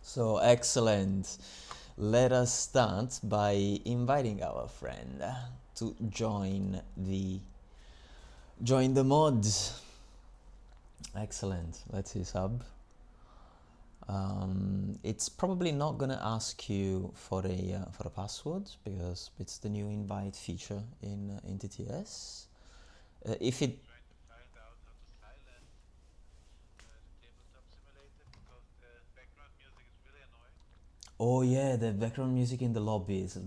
So excellent. Let us start by inviting our friend to join the mods. Excellent. Let's see sub. It's probably not gonna ask you for a password because it's the new invite feature in TTS. If it Oh yeah, the background music in the lobbies.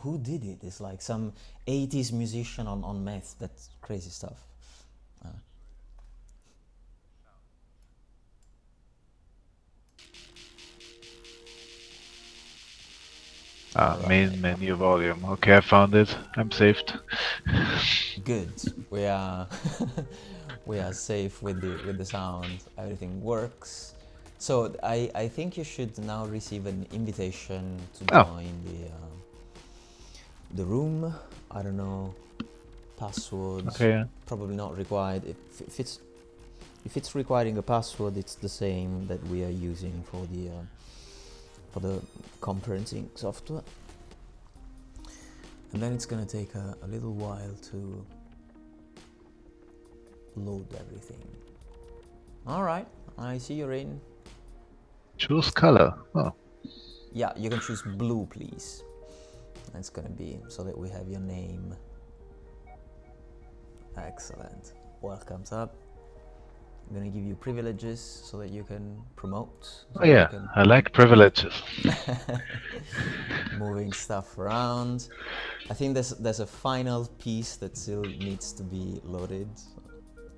Who did it? It's like some 80s musician on meth. That's crazy stuff. Uh, all right. Main menu volume. Okay, I found it. I'm saved. Good. We are we are safe with the sound. Everything works. So I think you should now receive an invitation to Oh, join the room. I don't know, passwords okay. probably not required. If it's requiring a password, it's the same that we are using for the conferencing software. And then it's gonna take a little while to load everything. All right, I see you're in. Choose color. Oh, Yeah, you can choose blue, please. That's gonna be so that we have your name. Excellent. Welcome up. I'm gonna give you privileges so that you can promote, so oh that you yeah. can I like privileges. moving stuff around. I think there's a final piece that still needs to be loaded.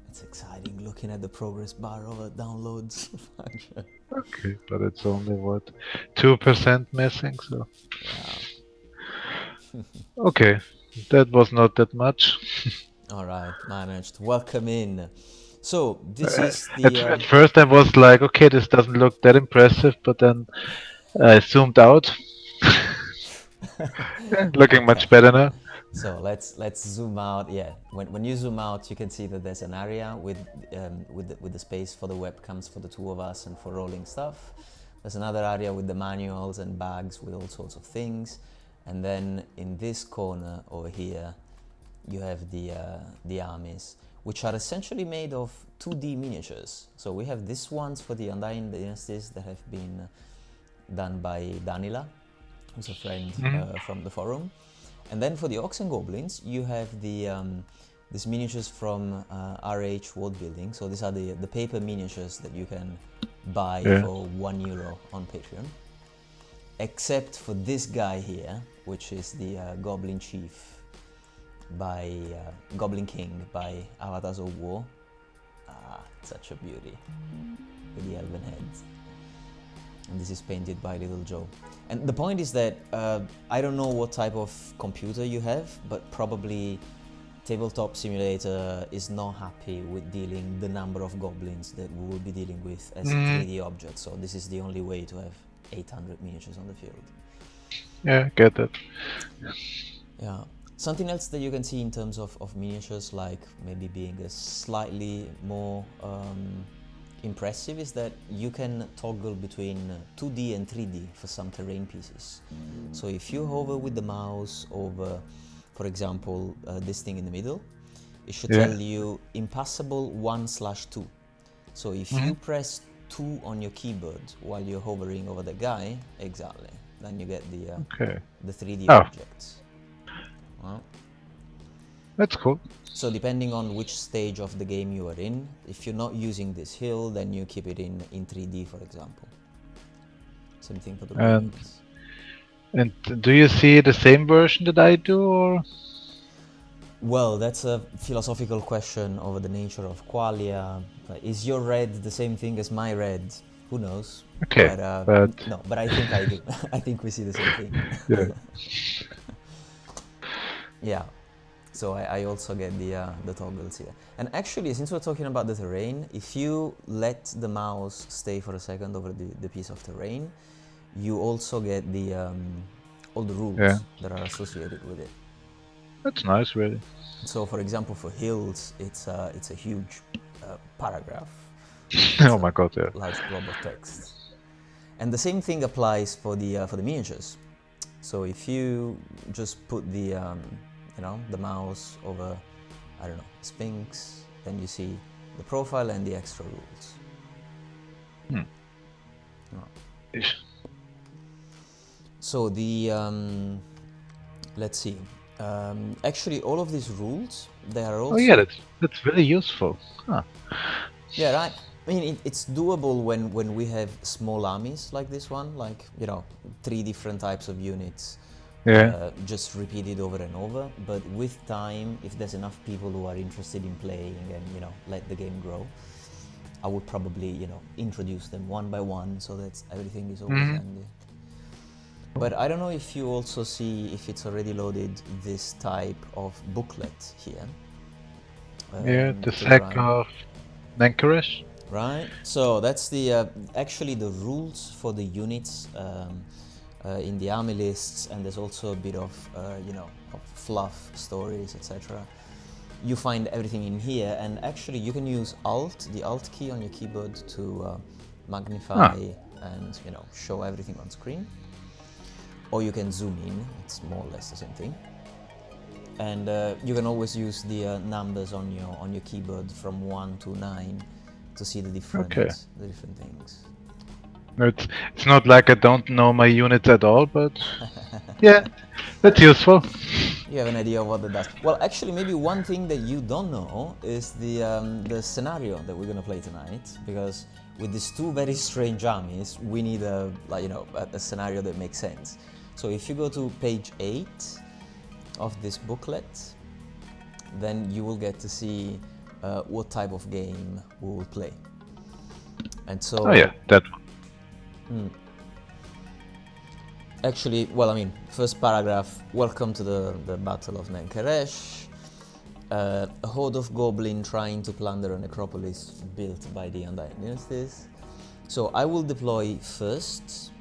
It's exciting looking at the progress bar of a downloads function. Okay, but it's only what 2% missing. So Yeah. okay, that was not that much. All right, managed. Welcome in. So this is At first, I was like, okay, this doesn't look that impressive, but then I zoomed out. Looking okay. much better now. So let's zoom out. Yeah, when you zoom out, you can see that there's an area with the space for the webcams for the two of us and for rolling stuff. There's another area with the manuals and bags with all sorts of things, and then in this corner over here, you have the armies, which are essentially made of 2D miniatures. So we have these ones for the Undying Dynasties that have been done by Danila, who's a friend Mhm. from the forum. And then for the Orcs and Goblins, you have these miniatures from RH World Building. So these are the paper miniatures that you can buy Yeah. for €1 on Patreon. Except for this guy here, which is the Goblin Chief by Goblin King by Avatars of War. Ah, such a beauty with the elven heads. And this is painted by Little Joe. And the point is that I don't know what type of computer you have, but probably Tabletop Simulator is not happy with dealing the number of goblins that we will be dealing with as Mm, 3D objects. So this is the only way to have 800 miniatures on the field. yeah, get that. Yeah. Something else that you can see in terms of miniatures, like maybe being a slightly more impressive, is that you can toggle between 2D and 3D for some terrain pieces. So if you hover with the mouse over, for example, this thing in the middle, it should Yeah. tell you impassable 1/2. So if Mhm. you press 2 on your keyboard while you're hovering over the guy, exactly, then you get Okay. the 3D Oh, objects. Well, that's cool. so depending on which stage of the game you are in, if you're not using this hill, then you keep it in 3D, for example. Same thing for the And ruins. and do you see the same version that I do, or Well, that's a philosophical question over the nature of qualia. Is your red the same thing as my red? Who knows? okay? But But no, but I think I do. I think we see the same thing. yeah. Yeah. So I also get the toggles here. And actually, since we're talking about the terrain, if you let the mouse stay for a second over the piece of terrain, you also get all the Yeah, rules that are associated with it. that's nice, really. So, for example, for hills, it's a huge paragraph. It's Oh a my god, yeah. large blob of text. And the same thing applies for the miniatures. So if you just put the the mouse over, I don't know, Sphinx, then you see the profile and the extra rules. So the let's see. Actually, all of these rules, they are also. Oh yeah, that's really useful. Huh. Yeah, right. I mean, it's doable when we have small armies like this one, like 3 different types of units. Yeah. Just repeated over and over. But with time, if there's enough people who are interested in playing and let the game grow, I would probably introduce them one by one so that everything is always handy. But I don't know if you also see if it's already loaded this type of booklet here. Yeah, the Sands of Nenkeresh. Right. So that's the actually the rules for the units in the army lists, and there's also a bit of of fluff, stories, etc. You find everything in here, and actually you can use the Alt key on your keyboard to magnify and show everything on screen. Or you can zoom in, it's more or less the same thing. And you can always use the numbers on your keyboard from 1 to 9 to see the different things. It's not like I don't know my units at all, but yeah, that's useful. You have an idea of what that does. Well, actually, maybe one thing that you don't know is the scenario that we're gonna play tonight, because with these 2 very strange armies, we need a scenario that makes sense. So if you go to page 8 of this booklet, then you will get to see what type of game we will play. And so. Oh yeah, that one. Actually, well, I mean, first paragraph, welcome to the Battle of Nenkeresh. A horde of goblins trying to plunder a necropolis built by the Undying Dynasties. So I will deploy first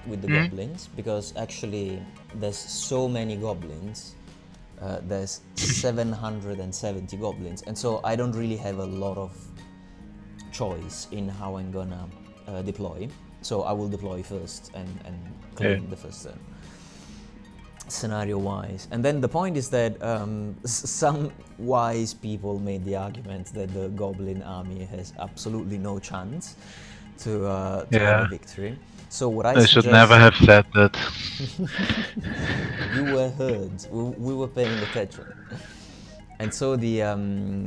with the goblins, because actually there's so many goblins. There's 770 goblins, and so I don't really have a lot of choice in how I'm gonna deploy. So I will deploy first and claim the first turn, scenario-wise. And then the point is that some wise people made the argument that the goblin army has absolutely no chance to have a victory. So what I should never have said that. You were heard. We were paying attention. And so the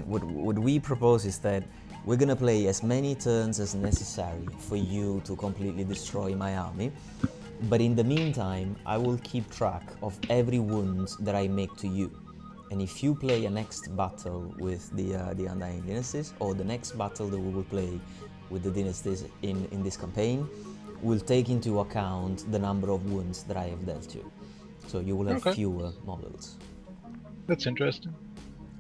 what we propose is that we're gonna play as many turns as necessary for you to completely destroy my army. But in the meantime, I will keep track of every wound that I make to you. And if you play a next battle with the Undying Dynasties, or the next battle that we will play with the dynasties in this campaign, we'll take into account the number of wounds that I have dealt you. So you will have fewer models. That's interesting.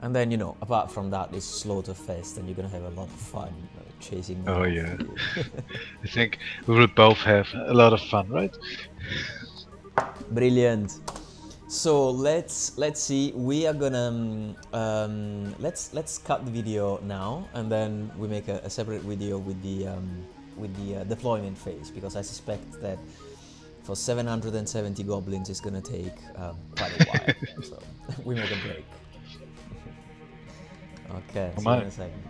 And then, apart from that, it's Slaughterfest, and you're gonna have a lot of fun chasing me. Oh yeah. I think we will both have a lot of fun, right? Brilliant. So let's see. We are gonna let's cut the video now, and then we make a separate video with the deployment phase, because I suspect that for 770 goblins it's gonna take quite a while. So we make a break. Okay, see you in a second.